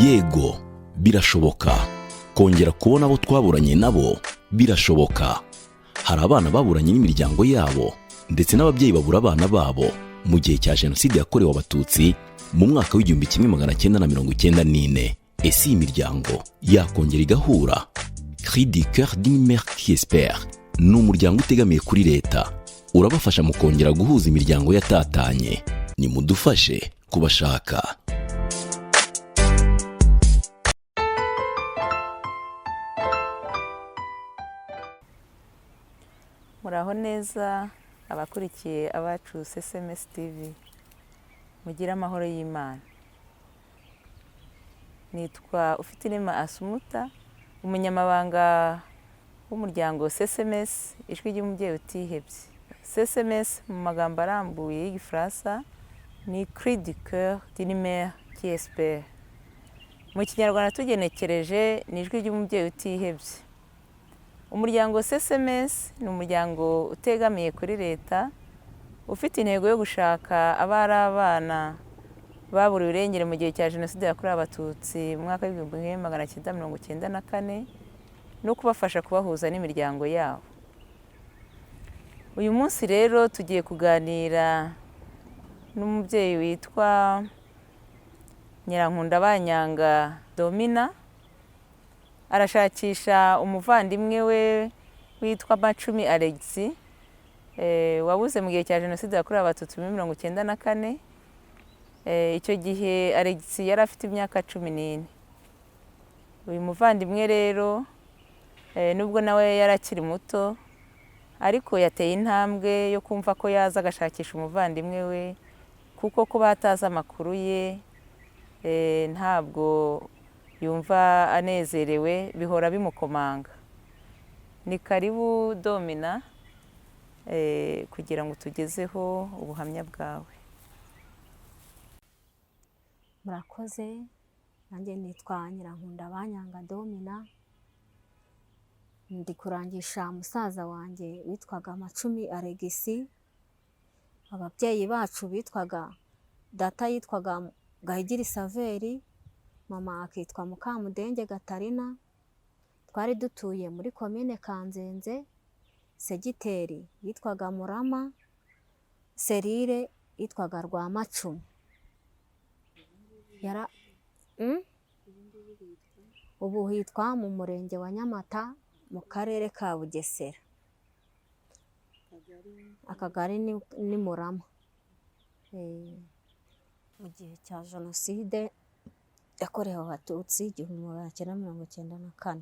yego birashoboka kongera kubona abo twaburanye nabo birashoboka. Hari abana baburanye n'imiryango yabo ndetse n'ababyeyi babura abana babo mu gihe cya Jenoside yakorewe Abatutsi mu mwaka w'1994. Ese iyi miryango yakongera igahura? Cri du cœur d'une mère qui espère ni umuryango utegamiye kuri leta, urabafasha mu kongera guhuza imiryango yatatanye. Nimudufashe kubashaka. Muraho neza abakurikiye abacu SMS TV, mugira amahoro y'Imana. Nitwa ufite inema Asumuta, umunyamabanga w'umuryango SMS ijwi ry'umubyeyi utihebye. SMS mu magambo arambuye y'Igifaransa ni Cri du cœur d'une mère qui espère. Mu Kinyarwanda tugenekereje ni ijwi ry'umubyeyi utihebye. Umuryango SMS ni umuryango utegamiye kuri leta, ufite intego yo gushaka abana baburiwe irengero mu gihe cya Jenoside yakorewe Abatutsi mu mwaka w'1994 no kubafasha kubahuza n'imiryango yabo. Uyu munsi rero tugiye kuganira n'umubyeyi witwa NYIRANKUNDABANYANGA Domina. Arashakisha umuvandimwe we witwa Macumbi Alexis wabuze mu gihe cya Jenoside yakorewe Abatutsi mu 1994. Icyo gihe Alexis yari afite imyaka 14. Uyu muvandimwe rero nubwo nawe yarakiri muto ariko yateye intambwe yo kumva ko yaza agashakisha umuvandimwe we, kuko kuba atazi amakuru ye ntabwo yumva anezerewe, bihora bimukomanga. Ni karibu Domina kugira ngo tugezeho ubuhamya bwawe. Murakoze. Nanjye nitwa NYIRANKUNDABANYANGA Domina. Ndi kurangisha musaza wanjye witwaga Macumbi Alexis. Ababyeyi bacu bitwaga, data yitwaga Gahigiri Saveri, mama akitwa Mukamudenge Gatarina. Twari dutuye muri komine Kanzenze, segiteri yitwaga Murama, serire yitwaga Rwamacumi. Ubu hitwa mu murenge wa Nyamata mu karere ka Bugesera. Akagari ni Murama. Mu gihe cya Jenoside yakorewe Abatutsi 1994,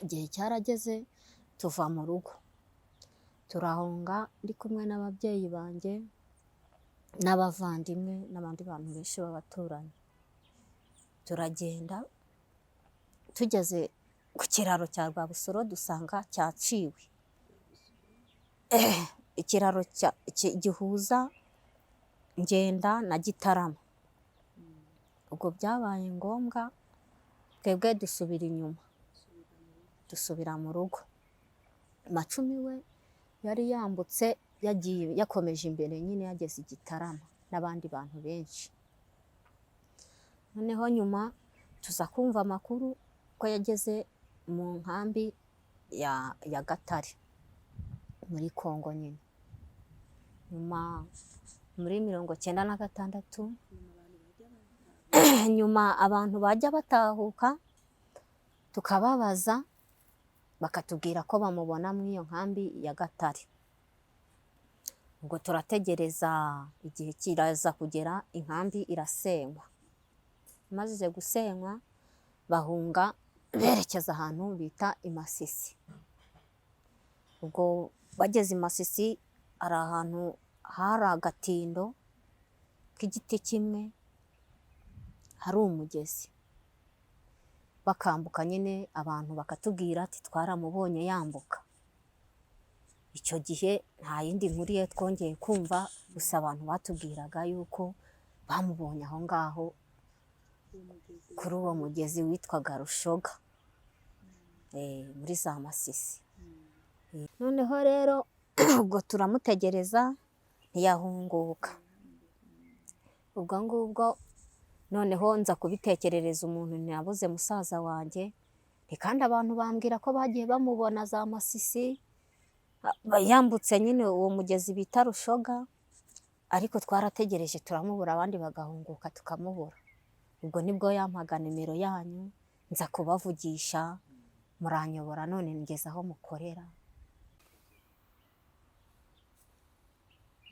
igihe cyarageze tuva mu rugo turahunga ndi kumwe n'ababyeyi banjye n'abavandimwe n'abandi bantu benshi b'abaturanyi. Turagenda, tugeze ku kiraro cya Rwabusoro dusanga cyaciwe. Ikiraro gihuza Ngenda na Gitarama. Ubwo byabaye ngombwa twebwe dusubira inyuma, dusubira mu rugo. Macumi we yari yambutse yagiye yakomeje imbere, nyine yageze Gitarama n'abandi bantu benshi. Noneho nyuma tuza kumva amakuru ko yageze mu nkambi ya Gatare muri Kongo nyine. Nyuma muri 1996 nyuma abantu bajya batahuka tukababaza, bakatubwira ko bamubona muri iyo nkambi ya Gatare. Ubwo turategereza, igihe kiraza kugera, inkambi irasenywa. Maze gusenywa bahunga berekeza ahantu bita i Masisi. Ubwo bageze i Masisi, ari ahantu hari agatindo k'igiti kimwe, hari umugezi. Bakambuka nyine abantu bakatubwira ati twaramubonye yambuka. Icyo gihe nta yindi nkuru ye twongeye kumva, gusa abantu batubwiraga yuko bamubonye aho ngaho kuri uwo mugezi witwaga Rushoga muri za Masisi. Noneho rero ubwo turamutegereza ntiyahunguka. Ubwo ngubwo noneho nza kubitekerereza umuntu nabuze musaza wanjye, kandi abantu bambwira ko bagiye bamubona za Masisi, yambutse nyine uwo mugezi bita Rushoga, ariko twarategereje turamubura, abandi bagahunguka tukamubura. Ubwo nibwo yampaga nimero yanyu, nza kubavugisha, muranyobora, none ngeze aho mukorera.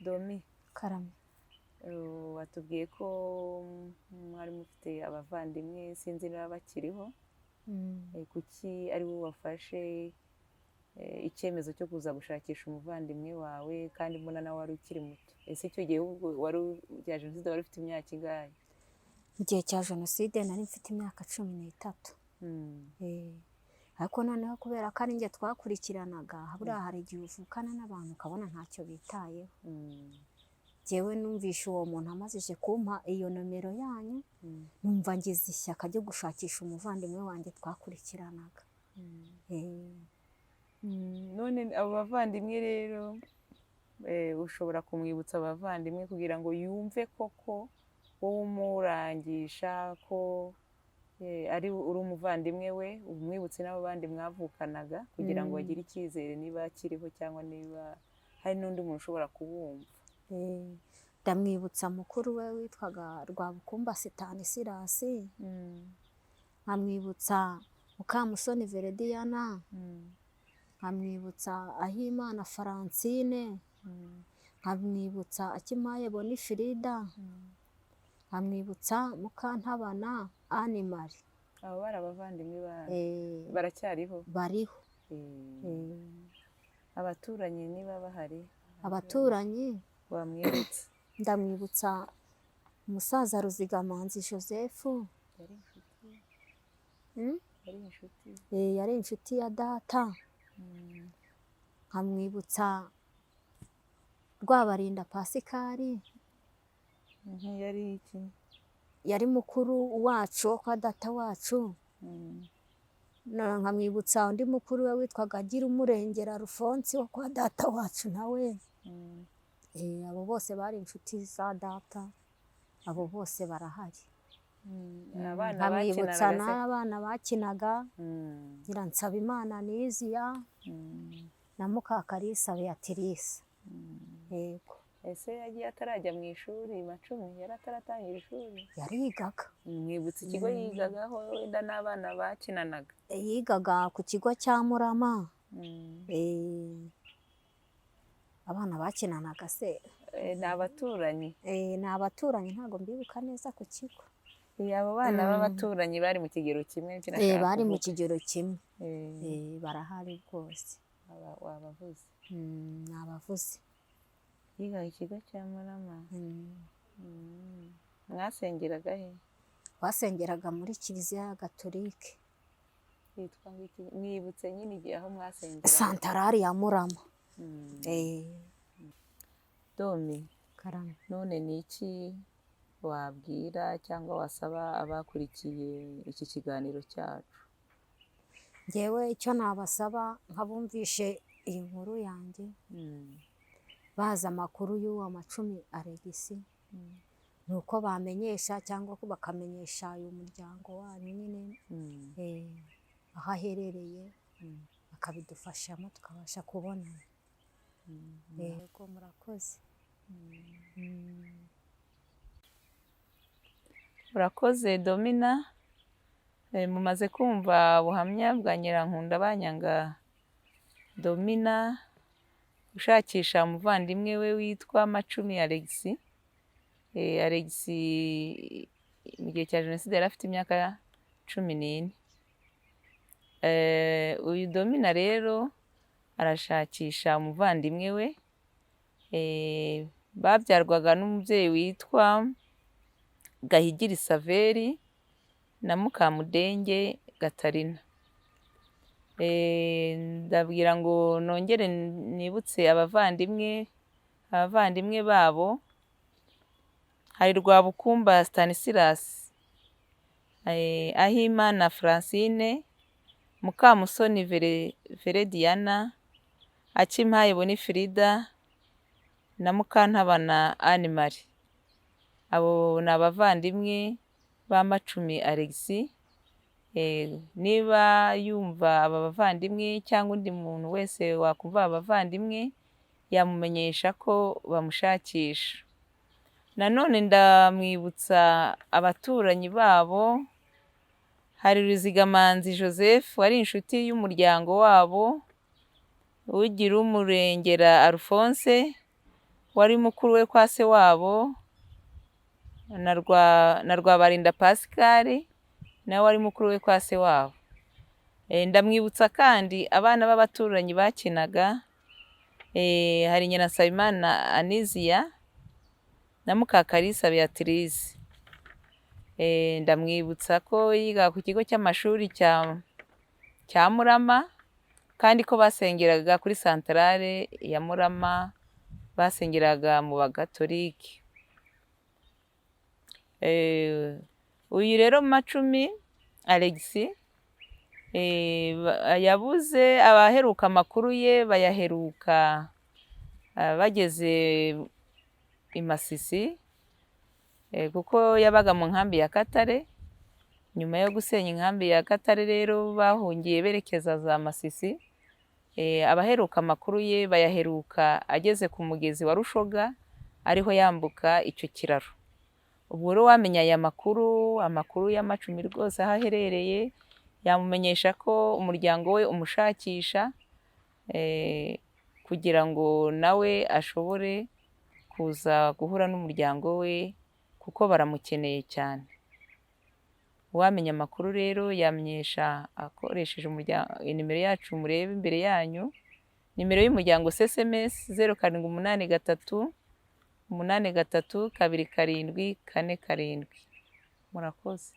Domi, Karame. watubwiye ko mwari mufite abavandimwe, sinzi niba bakiriho. Kuki ari wowe wafashe icyemezo cyo kuza gushakisha umuvandimwe wawe kandi mbona nawe wari ukiri muto? Ese icyo gihe cya Jenoside wari ufite imyaka ingahe? Mu gihe cya Jenoside nari mfite imyaka 13. Ariko noneho kubera ko ari njye twakurikiranaga, buriya hari igihe uvukana n'abantu ukabona ntacyo bitayeho. Jewe numvishe uwo muntu amazije kumpa iyo nomero yanyu, numva ngize ishyaka ryo gushakisha umuvandimwe wanjye twakurikiranaga. None abo bavandimwe rero, ushobora kumwibutsa abavandimwe kugira ngo yumve koko wowe umurangisha ko uri umuvandimwe we, umwibutse n'abo bandi mwavukanaga, kugira ngo bagire icyizere niba akiriho cyangwa niba hari n'undi muntu ushobora kubumva. Ndamwibutsa mukuru we witwaga Rwabukumba Stanisirasi, nkamwibutsa Mukamusoni Verediyana, nkamwibutsa Ahimana Francine, nkamwibutsa Akimaye Bonifrida, nkamwibutsa Mukantabana Animari. Abo bari abavandimwe baracyariho? Bariho. Abaturanyi niba bahari? Abaturanyi wamwibutsa? Ndamwibutsa umusaza Ruzigamanzi Joseph. Yari inshuti? Yari inshuti? Yari inshuti ya data. Nkamwibutsa Rwabarinda Pasikari. Yari iki? Yari mukuru wacu, kwa data wacu. Nkamwibutsa undi mukuru we witwaga Girumurengera Rufonsi wo kwa data wacu nawe. Abo bose bari inshuti za data, abo bose barahari. Nkamwibutsa n'abana bakinaga, Nyiransabimana Niziya na Mukakarisa Beatrice. Yego. Ese yagiye atarajya mu ishuri Macumbi? Yari ataratangira ishuri? Yarigaga. Mwibutsa ikigo yigagaho wenda n'abana bakinanaga? Yigaga ku kigo cya Murama. Abana bakinanaga se? Ni abaturanyi? Ni abaturanyi, ntabwo mbibuka neza ku kigo. Abo bana b'abaturanyi bari mu kigero kimwe? Bari mu kigero kimwe. Barahari rwose. Wabavuze? Nabavuze. Yigaga ikigo cya Murama. Mwasengeraga he? Twasengeraga muri Kiliziya Gatolike. Yitwa iki? Mwibutse nyine igihe aho mwasengeraga? Santarari ya Murama. Domi, Karame. none ni iki wabwira cyangwa wasaba abakurikiye iki kiganiro cyacu? Njyewe icyo nabasaba, nkabumvishe iyi nkuru yanjye, bazi amakuru y'uwo Macumbi Alexis, ni uko bamenyesha cyangwa ko bakamenyesha uyu muryango wanyu nyine aho aherereye, bakabidufashamo tukabasha kubonana. Yego, murakoze. Murakoze Domina. Mumaze kumva ubuhamya bwa Nyirankundabanyanga Domina ushakisha umuvandimwe we witwa Macumbi Alexis. Alexis mu gihe cya Jenoside yari afite imyaka 14. Uyu Domina rero arashakisha umuvandimwe we. Babyarwaga n'umubyeyi witwa Gahigiri Saveri na Mukamudenge Gatarina. Ndabwira ngo nongere nibutse abavandimwe babo. Hari Rwabukumba Stanisirasi, Ahimana Francine, Mukamusoni Verediyana, Akimaye Bonifrida na Mukantabana Animari. Abo ni abavandimwe ba Macumbi Alexis. Niba yumva aba bavandimwe cyangwa undi muntu wese wakumva abavandimwe, yamumenyesha ko bamushakisha. Nanone ndamwibutsa abaturanyi babo, hari Ruzigamanzi Joseph wari inshuti y'umuryango wabo, ugira umurengera Alphonse wari mukuru we kwa se wabo, na Rwabarinda Pascal nawe wari mukuru we kwa se wabo. Ndamwibutsa kandi abana b'abaturanyi bakinaga, hari Nyirasabimana Anizia na Mukakarisa Beatrice. Ndamwibutsa ko yiga ku kigo cy'amashuri cya Murama, kandi ko basengeraga kuri santarare ya Murama, basengeraga mu bagatolike. Uyu rero Macumbi Alexis yabuze, abaheruka amakuru ye bayaheruka bageze i Masisi, kuko yabaga mu nkambi ya Katare. Nyuma yo gusenya inkambi ya Katare rero bahungiye berekeza za Masisi. Abaheruka amakuru ye bayaheruka ageze ku mugezi wa Rushoga, ariho yambuka icyo kiraro. Ubwo rero wamenya aya amakuru ya Macumbi rwose aho aherereye, yamumenyesha ko umuryango we umushakisha, kugira ngo nawe ashobore kuza guhura n'umuryango we, kuko baramukeneye cyane. Uwamenya amakuru rero yamenyesha akoresheje nimero yacu murebe imbere yanyu, nimero y'umuryango SMS 0783 83 27 47. Murakoze.